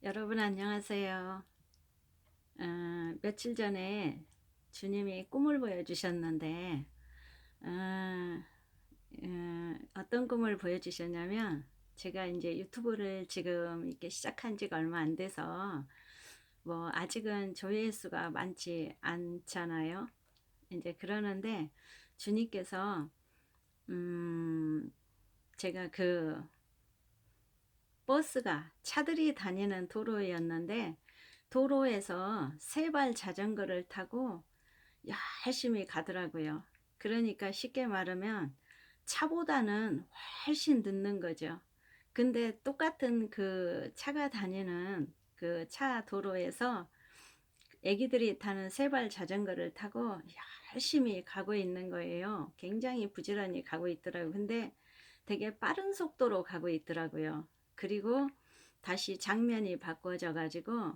여러분 안녕하세요. 며칠 전에 주님이 꿈을 보여주셨는데 어떤 꿈을 보여주셨냐면 제가 이제 유튜브를 지금 이렇게 시작한 지가 얼마 안 돼서 뭐 아직은 조회수가 많지 않잖아요. 이제 그러는데 주님께서 음, 제가 그 버스가 차들이 다니는 도로였는데 도로에서 세발 자전거를 타고 열심히 가더라고요. 그러니까 쉽게 말하면 차보다는 훨씬 늦는 거죠. 근데 똑같은 그 차가 다니는 그 차 도로에서 애기들이 타는 세발 자전거를 타고 열심히 가고 있는 거예요. 굉장히 부지런히 가고 있더라고요. 근데 되게 빠른 속도로 가고 있더라고요. 그리고 다시 장면이 바꿔져 가지고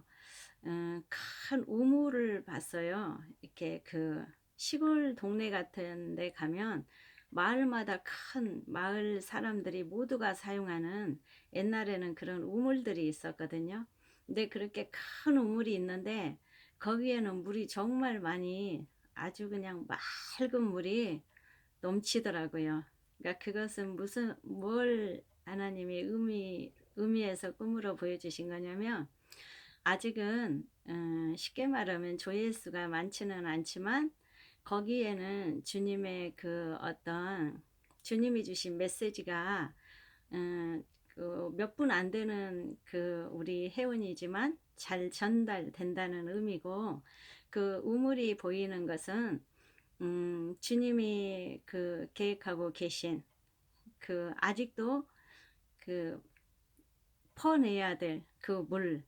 큰 우물을 봤어요. 이렇게 그 시골 동네 같은 데 가면 마을마다 큰 마을 사람들이 모두가 사용하는 옛날에는 그런 우물들이 있었거든요. 근데 그렇게 큰 우물이 있는데 거기에는 물이 정말 많이 아주 그냥 맑은 물이 넘치더라고요. 그러니까 그것은 무슨 뭘 하나님이 의미해서 꿈으로 보여주신 거냐면 아직은 쉽게 말하면 조회수가 많지는 않지만 거기에는 주님의 그 어떤 주님이 주신 메시지가 몇 분 안 되는 그 우리 회원이지만 잘 전달된다는 의미고 그 우물이 보이는 것은 주님이 그 계획하고 계신 그 아직도 그 퍼내야 될 그 물,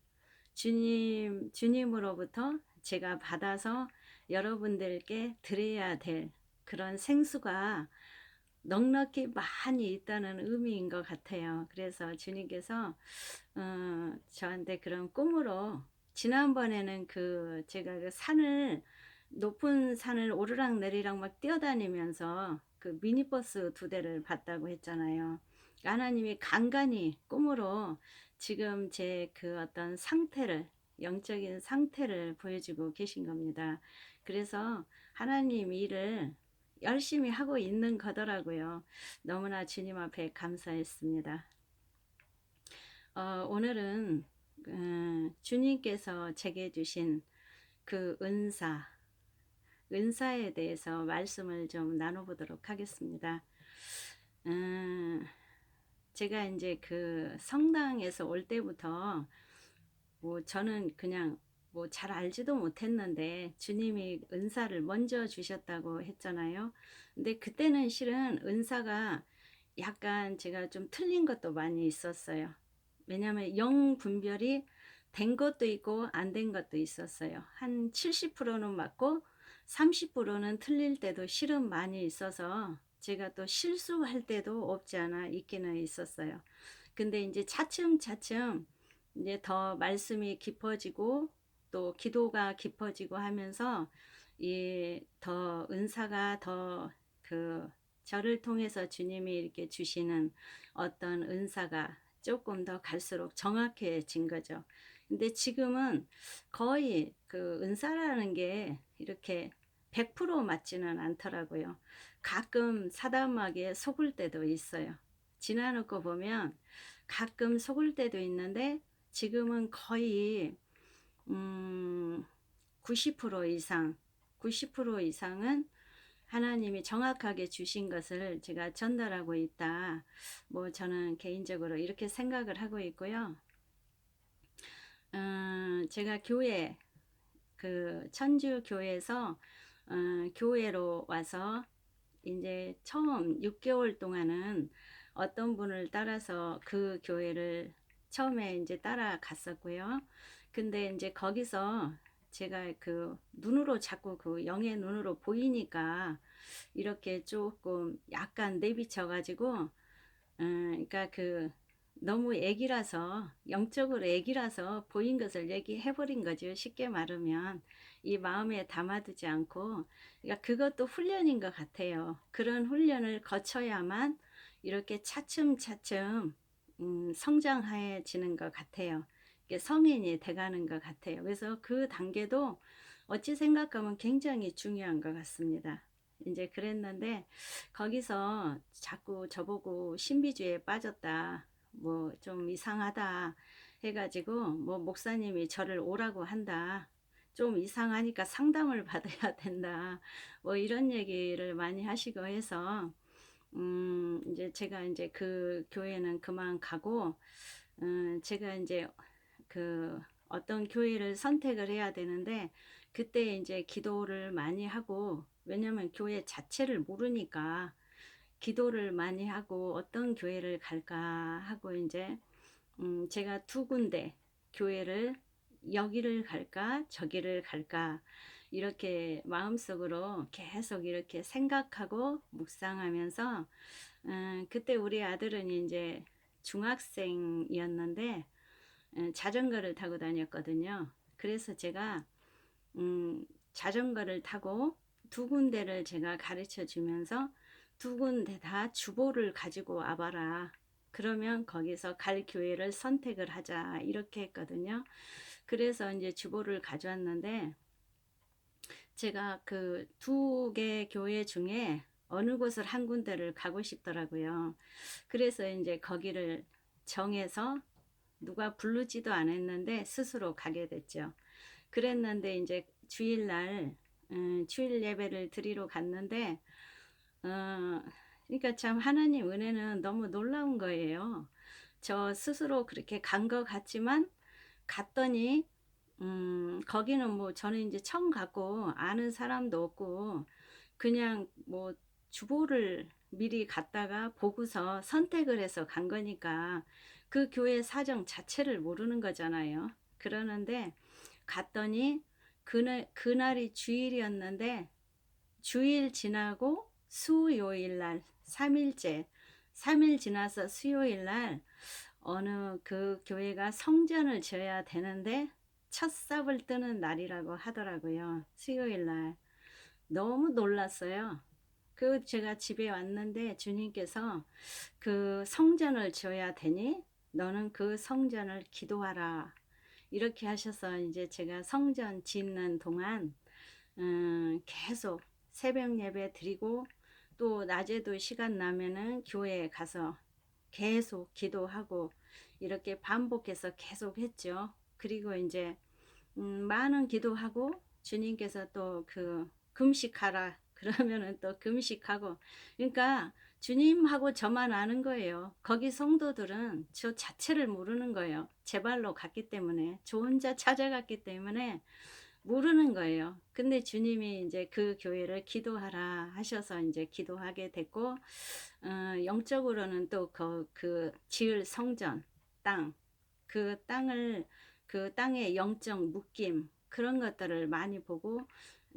주님으로부터 제가 받아서 여러분들께 드려야 될 그런 생수가 넉넉히 많이 있다는 의미인 것 같아요. 그래서 주님께서 저한테 그런 꿈으로 지난번에는 그 제가 그 산을 높은 산을 오르락 내리락 막 뛰어다니면서 그 미니버스 2대를 봤다고 했잖아요. 하나님이 간간히 꿈으로 지금 제 그 어떤 상태를 영적인 상태를 보여주고 계신 겁니다. 그래서 하나님 일을 열심히 하고 있는 거더라고요. 너무나 주님 앞에 감사했습니다. 오늘은 주님께서 제게 주신 그 은사에 대해서 말씀을 좀 나눠보도록 하겠습니다. 음, 제가 이제 그 성당에서 올 때부터 뭐 저는 그냥 뭐 잘 알지도 못했는데 주님이 은사를 먼저 주셨다고 했잖아요. 근데 그때는 실은 은사가 약간 제가 좀 틀린 것도 많이 있었어요. 왜냐하면 영 분별이 된 것도 있고 안 된 것도 있었어요. 한 70%는 맞고 30%는 틀릴 때도 실은 많이 있어서 제가 또 실수할 때도 없지 않아 있기는 있었어요. 근데 이제 차츰차츰 이제 더 말씀이 깊어지고 또 기도가 깊어지고 하면서 이 더 은사가 더 그 저를 통해서 주님이 이렇게 주시는 어떤 은사가 조금 더 갈수록 정확해진 거죠. 근데 지금은 거의 그 은사라는 게 이렇게 100% 맞지는 않더라고요. 가끔 사담하게 속을 때도 있어요. 지나놓고 보면 가끔 속을 때도 있는데 지금은 거의 음, 90% 이상, 90% 이상은 하나님이 정확하게 주신 것을 제가 전달하고 있다. 뭐 저는 개인적으로 이렇게 생각을 하고 있고요. 제가 교회, 그 천주 교회에서 교회로 와서 이제 처음 6개월 동안은 어떤 분을 따라서 그 교회를 처음에 이제 따라갔었고요. 근데 이제 거기서 제가 그 눈으로 자꾸 그 영의 눈으로 보이니까 이렇게 조금 약간 내비쳐 가지고 그러니까 그 너무 애기라서 영적으로 애기라서 보인 것을 얘기해 버린 거죠. 쉽게 말하면 이 마음에 담아두지 않고 그러니까 그것도 훈련인 것 같아요. 그런 훈련을 거쳐야만 이렇게 차츰차츰 성장해지는 것 같아요. 이게 성인이 돼가는 것 같아요. 그래서 그 단계도 어찌 생각하면 굉장히 중요한 것 같습니다. 이제 그랬는데 거기서 자꾸 저보고 신비주의에 빠졌다, 뭐 좀 이상하다 해가지고 뭐 목사님이 저를 오라고 한다, 좀 이상하니까 상담을 받아야 된다, 뭐 이런 얘기를 많이 하시고 해서 이제 제가 이제 그 교회는 그만 가고, 제가 이제 그 어떤 교회를 선택을 해야 되는데 그때 이제 기도를 많이 하고, 왜냐면 교회 자체를 모르니까 기도를 많이 하고 어떤 교회를 갈까 하고 이제 제가 두 군데 교회를, 여기를 갈까 저기를 갈까 이렇게 마음속으로 계속 이렇게 생각하고 묵상하면서, 그때 우리 아들은 이제 중학생이었는데 자전거를 타고 다녔거든요. 그래서 제가 자전거를 타고 두 군데를 제가 가르쳐 주면서 두 군데 다 주보를 가지고 와봐라, 그러면 거기서 갈 교회를 선택을 하자, 이렇게 했거든요. 그래서 이제 주보를 가져왔는데 제가 그 두 개 교회 중에 어느 곳을 한 군데를 가고 싶더라고요. 그래서 이제 거기를 정해서 누가 부르지도 않았는데 스스로 가게 됐죠. 그랬는데 이제 주일날 주일 예배를 드리러 갔는데, 그러니까 참 하나님 은혜는 너무 놀라운 거예요. 저 스스로 그렇게 간 것 같지만 갔더니 거기는 뭐 저는 이제 처음 갔고 아는 사람도 없고 그냥 뭐 주보를 미리 갔다가 보고서 선택을 해서 간 거니까 그 교회 사정 자체를 모르는 거잖아요. 그러는데 갔더니 그날이 주일이었는데, 주일 지나고 수요일 날 3일째, 3일 지나서 수요일 날 어느 그 교회가 성전을 지어야 되는데 첫 삽을 뜨는 날이라고 하더라고요. 수요일 날. 너무 놀랐어요. 그 제가 집에 왔는데 주님께서 그 성전을 지어야 되니 너는 그 성전을 기도하라, 이렇게 하셔서 이제 제가 성전 짓는 동안 계속 새벽 예배 드리고 또 낮에도 시간 나면은 교회에 가서 계속 기도하고 이렇게 반복해서 계속 했죠. 그리고 이제 많은 기도하고 주님께서 또 그 금식하라 그러면은 또 금식하고, 그러니까 주님하고 저만 아는 거예요. 거기 성도들은 저 자체를 모르는 거예요. 제 발로 갔기 때문에, 저 혼자 찾아갔기 때문에 모르는 거예요. 근데 주님이 이제 그 교회를 기도하라 하셔서 이제 기도하게 됐고, 영적으로는 또 그 지을 성전 땅, 그 땅을, 그 땅의 영적 묶임 그런 것들을 많이 보고,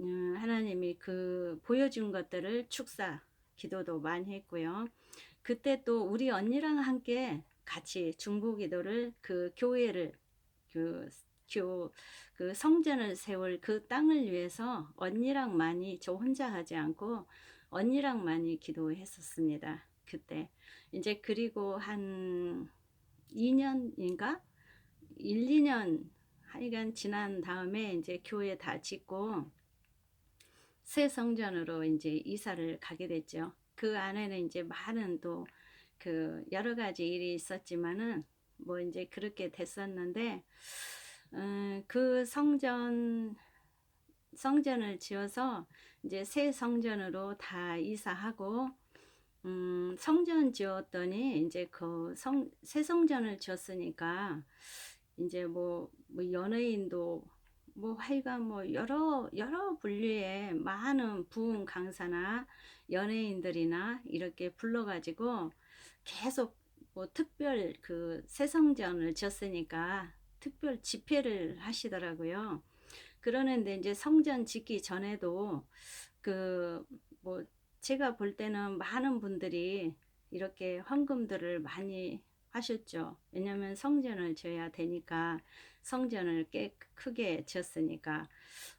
하나님이 그 보여준 것들을 축사 기도도 많이 했고요. 그때 또 우리 언니랑 함께 같이 중보기도를, 그 교회를, 그 그 성전을 세울 그 땅을 위해서 언니랑 많이, 저 혼자 하지 않고 언니랑 많이 기도했었습니다. 그때 이제 그리고 한 2년인가 1, 2년 하여간 지난 다음에 이제 교회 다 짓고 새 성전으로 이제 이사를 가게 됐죠. 그 안에는 이제 많은 또 그 여러 가지 일이 있었지만은 뭐 이제 그렇게 됐었는데, 그 성전을 지어서 이제 새 성전으로 다 이사하고, 성전 지었더니 이제 그 새 성전을 지었으니까 이제 뭐 연예인도 뭐 하여간 뭐 여러 분류의 많은 부흥 강사나 연예인들이나 이렇게 불러가지고 계속 뭐 특별 그 새 성전을 지었으니까 특별 집회를 하시더라고요. 그러는데 이제 성전 짓기 전에도 그 뭐 제가 볼 때는 많은 분들이 이렇게 헌금들을 많이 하셨죠. 왜냐면 성전을 지어야 되니까, 성전을 꽤 크게 지었으니까.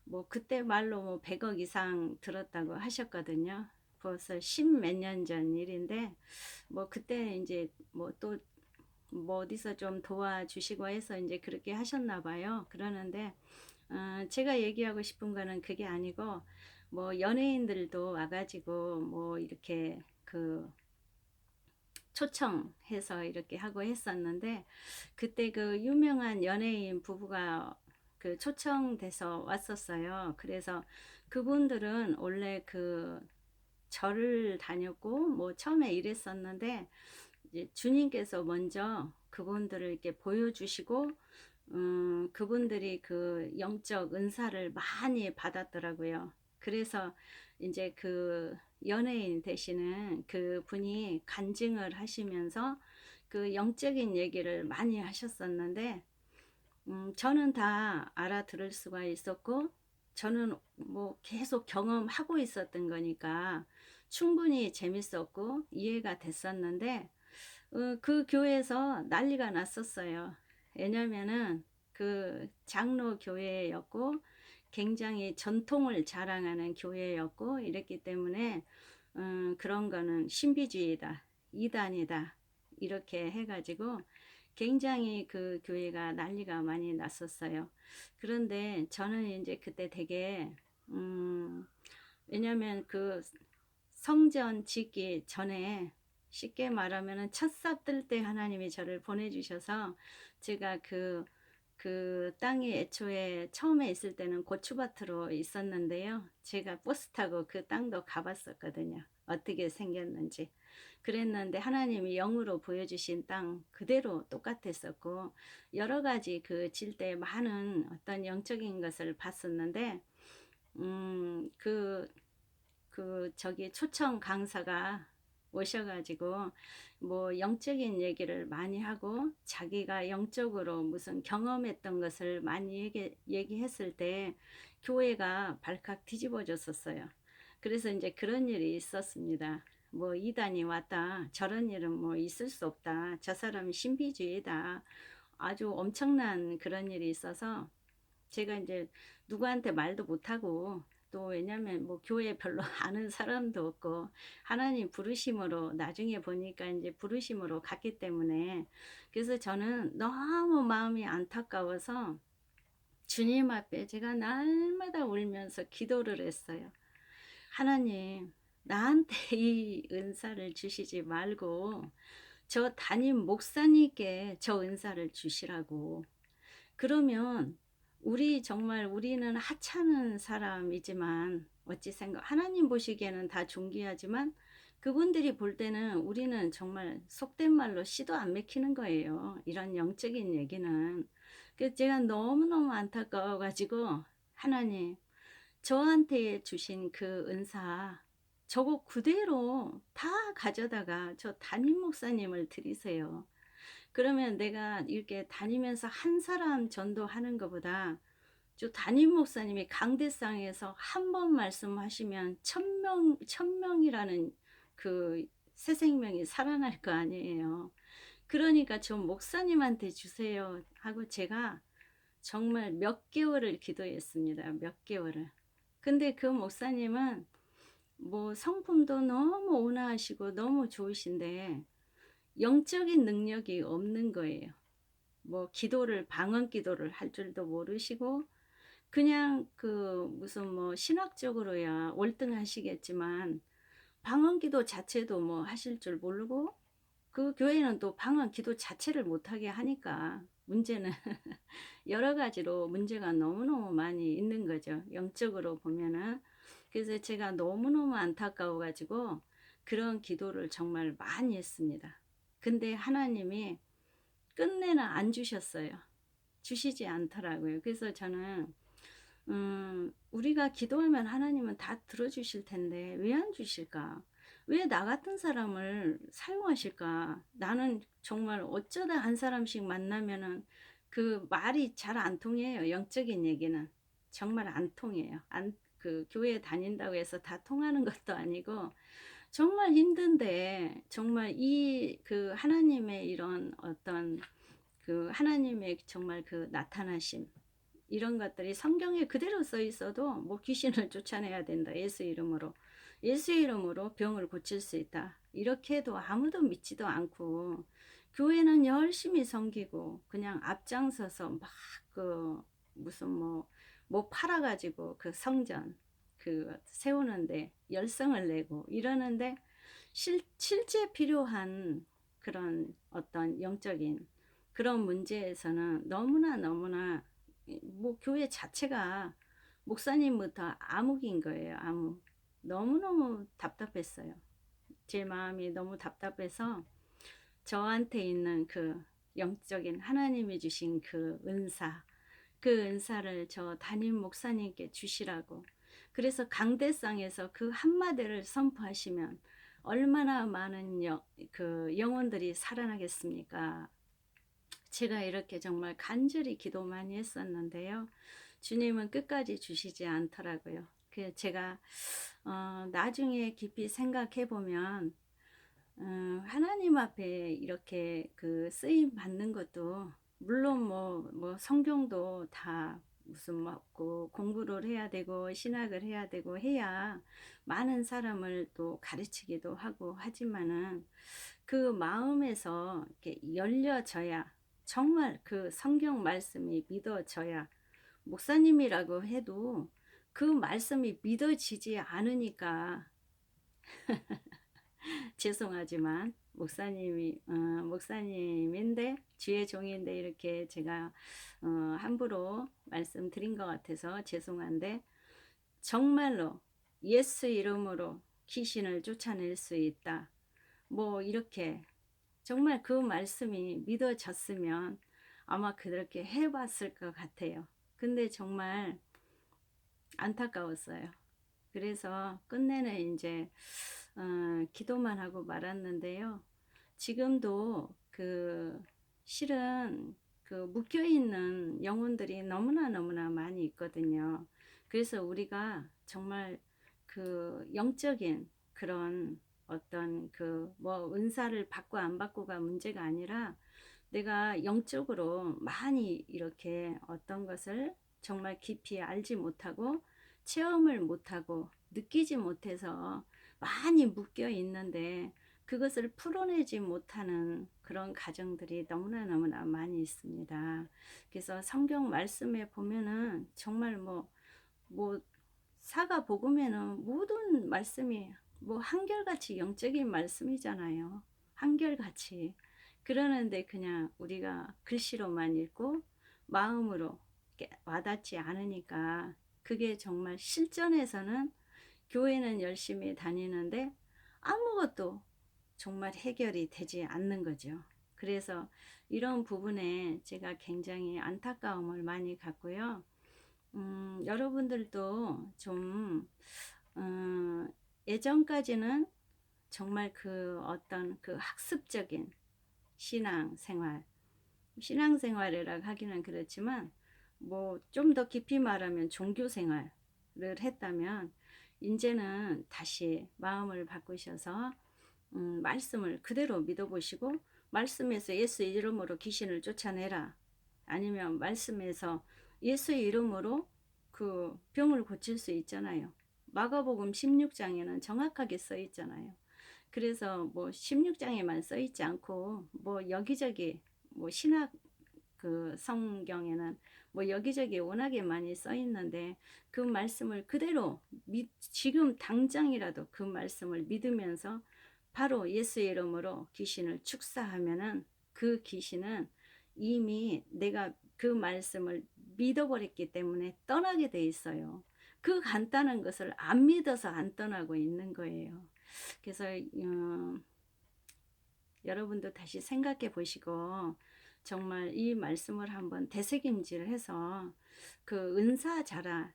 뭐 그때 말로 뭐 100억 이상 들었다고 하셨거든요. 벌써 십몇 년 전 일인데 뭐 그때 이제 뭐또 뭐 어디서 좀 도와주시고 해서 이제 그렇게 하셨나 봐요. 그러는데 제가 얘기하고 싶은 거는 그게 아니고 뭐 연예인들도 와 가지고 뭐 이렇게 그 초청해서 이렇게 하고 했었는데 그때 그 유명한 연예인 부부가 그 초청돼서 왔었어요. 그래서 그분들은 원래 그 절을 다녔고 뭐 처음에 이랬었는데 이제 주님께서 먼저 그분들을 이렇게 보여주시고 그분들이 그 영적 은사를 많이 받았더라고요. 그래서 이제 그 연예인 되시는 그 분이 간증을 하시면서 그 영적인 얘기를 많이 하셨었는데 저는 다 알아들을 수가 있었고 저는 뭐 계속 경험하고 있었던 거니까 충분히 재밌었고 이해가 됐었는데 그 교회에서 난리가 났었어요. 왜냐면은 그 장로 교회였고 굉장히 전통을 자랑하는 교회였고 이랬기 때문에 그런 거는 신비주의다, 이단이다 이렇게 해가지고 굉장히 그 교회가 난리가 많이 났었어요. 그런데 저는 이제 그때 되게 왜냐면 그 성전 짓기 전에 쉽게 말하면은 첫삽 뜰 때 하나님이 저를 보내주셔서 제가 그 땅이 애초에 처음에 있을 때는 고추밭으로 있었는데요. 제가 버스 타고 그 땅도 가봤었거든요. 어떻게 생겼는지. 그랬는데 하나님이 영으로 보여주신 땅 그대로 똑같았었고 여러 가지 그 질 때 많은 어떤 영적인 것을 봤었는데 그 저기 초청 강사가 오셔가지고 뭐 영적인 얘기를 많이 하고 자기가 영적으로 무슨 경험했던 것을 많이 얘기했을 때 교회가 발칵 뒤집어졌었어요. 그래서 이제 그런 일이 있었습니다. 뭐 이단이 왔다. 저런 일은 뭐 있을 수 없다. 저 사람이 신비주의다. 아주 엄청난 그런 일이 있어서 제가 이제 누구한테 말도 못하고 또 왜냐면 뭐 교회 별로 아는 사람도 없고 하나님 부르심으로 나중에 보니까 이제 부르심으로 갔기 때문에 그래서 저는 너무 마음이 안타까워서 주님 앞에 제가 날마다 울면서 기도를 했어요. 하나님, 나한테 이 은사를 주시지 말고 저 담임 목사님께 저 은사를 주시라고. 그러면 정말 우리는 하찮은 사람이지만 어찌 하나님 보시기에는 다 존귀하지만 그분들이 볼 때는 우리는 정말 속된 말로 씨도 안 맥히는 거예요. 이런 영적인 얘기는. 그래서 제가 너무너무 안타까워 가지고 하나님 저한테 주신 그 은사 저거 그대로 다 가져다가 저 담임 목사님을 드리세요. 그러면 내가 이렇게 다니면서 한 사람 전도하는 것보다 저 담임 목사님이 강대상에서 한 번 말씀하시면 천명이라는 그 새 생명이 살아날 거 아니에요. 그러니까 저 목사님한테 주세요 하고 제가 정말 몇 개월을 기도했습니다. 몇 개월을. 근데 그 목사님은 뭐 성품도 너무 온화하시고 너무 좋으신데 영적인 능력이 없는 거예요. 뭐 기도를 방언 기도를 할 줄도 모르시고 그냥 그 무슨 뭐 신학적으로야 월등하시겠지만 방언 기도 자체도 뭐 하실 줄 모르고 그 교회는 또 방언 기도 자체를 못하게 하니까 문제는 여러 가지로 문제가 너무너무 많이 있는 거죠. 영적으로 보면은. 그래서 제가 너무너무 안타까워 가지고 그런 기도를 정말 많이 했습니다. 근데 하나님이 끝내는 안 주셨어요. 주시지 않더라고요. 그래서 저는 우리가 기도하면 하나님은 다 들어주실 텐데 왜 안 주실까? 왜 나 같은 사람을 사용하실까? 나는 정말 어쩌다 한 사람씩 만나면은 그 말이 잘 안 통해요. 영적인 얘기는 정말 안 통해요. 그 교회 다닌다고 해서 다 통하는 것도 아니고 정말 힘든데 정말 이 그 하나님의 이런 어떤 그 하나님의 정말 그 나타나심 이런 것들이 성경에 그대로 써 있어도 뭐 귀신을 쫓아내야 된다. 예수 이름으로. 예수 이름으로 병을 고칠 수 있다. 이렇게 해도 아무도 믿지도 않고 교회는 열심히 섬기고 그냥 앞장서서 막 무슨 뭐 팔아 가지고 그 성전 세우는데 열성을 내고 이러는데 실제 필요한 그런 어떤 영적인 그런 문제에서는 너무나 교회 자체가 목사님부터 암흑인 거예요. 암흑. 너무너무 답답했어요. 제 마음이 너무 답답해서 저한테 있는 그 영적인 하나님이 주신 그 은사를 저 담임 목사님께 주시라고. 그래서 강대상에서 그 한마디를 선포하시면 얼마나 많은 영혼들이 살아나겠습니까? 제가 이렇게 정말 간절히 기도 많이 했었는데요. 주님은 끝까지 주시지 않더라고요. 제가 나중에 깊이 생각해 보면 하나님 앞에 이렇게 쓰임 받는 것도 물론 성경도 다 무슨 공부를 해야 되고 신학을 해야 되고 해야 많은 사람을 또 가르치기도 하고 하지만은 그 마음에서 이렇게 열려져야 정말 그 성경 말씀이 믿어져야 목사님이라고 해도 그 말씀이 믿어지지 않으니까 죄송하지만 목사님인데 주의 종인데 이렇게 제가 함부로 말씀드린 것 같아서 죄송한데 정말로 예수 이름으로 귀신을 쫓아낼 수 있다. 이렇게 정말 그 말씀이 믿어졌으면 아마 그렇게 해봤을 것 같아요. 근데 정말 안타까웠어요. 그래서 끝내는 이제 기도만 하고 말았는데요. 지금도 실은 묶여있는 영혼들이 너무나 많이 있거든요. 그래서 우리가 정말 영적인 그런 어떤 은사를 받고 안 받고가 문제가 아니라 내가 영적으로 많이 이렇게 어떤 것을 정말 깊이 알지 못하고 체험을 못하고 느끼지 못해서 많이 묶여 있는데 그것을 풀어내지 못하는 그런 가정들이 너무나 많이 있습니다. 그래서 성경 말씀에 보면은 정말 사가 복음에는 모든 말씀이 한결같이 영적인 말씀이잖아요. 한결같이. 그러는데 그냥 우리가 글씨로만 읽고 마음으로 와닿지 않으니까 그게 정말 실전에서는 교회는 열심히 다니는데 아무것도 정말 해결이 되지 않는 거죠. 그래서 이런 부분에 제가 굉장히 안타까움을 많이 갖고요. 여러분들도 좀 예전까지는 정말 어떤 학습적인 신앙생활이라고 하기는 그렇지만 좀 더 깊이 말하면 종교생활을 했다면 이제는 다시 마음을 바꾸셔서 말씀을 그대로 믿어보시고 말씀에서 예수 이름으로 귀신을 쫓아내라. 아니면 말씀에서 예수 이름으로 병을 고칠 수 있잖아요. 마가복음 16장에는 정확하게 써 있잖아요. 그래서 16장에만 써 있지 않고 여기저기 신학 성경에는 여기저기 워낙에 많이 써 있는데 그 말씀을 그대로 지금 당장이라도 그 말씀을 믿으면서 바로 예수 이름으로 귀신을 축사하면은 그 귀신은 이미 내가 그 말씀을 믿어버렸기 때문에 떠나게 돼 있어요. 그 간단한 것을 안 믿어서 안 떠나고 있는 거예요. 그래서 여러분도 다시 생각해 보시고 정말 이 말씀을 한번 되새김질 해서 은사자다,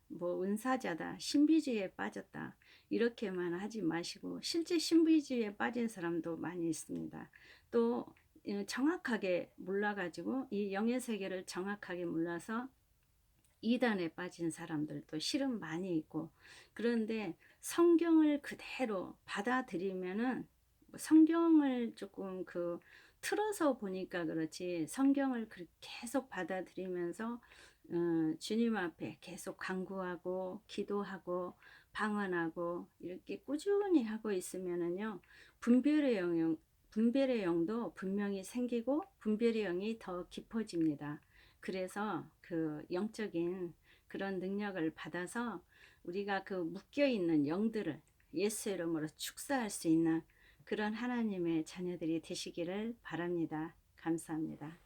신비주의에 빠졌다 이렇게만 하지 마시고 실제 신비주의에 빠진 사람도 많이 있습니다. 또 정확하게 몰라가지고 이 영의 세계를 정확하게 몰라서 이단에 빠진 사람들도 실은 많이 있고 그런데 성경을 그대로 받아들이면은 성경을 조금 틀어서 보니까 그렇지 성경을 계속 받아들이면서 주님 앞에 계속 간구하고 기도하고 방언하고 이렇게 꾸준히 하고 있으면은요 분별의 영도 분명히 생기고 분별의 영이 더 깊어집니다. 그래서 그 영적인 그런 능력을 받아서 우리가 그 묶여있는 영들을 예수 이름으로 축사할 수 있는 그런 하나님의 자녀들이 되시기를 바랍니다. 감사합니다.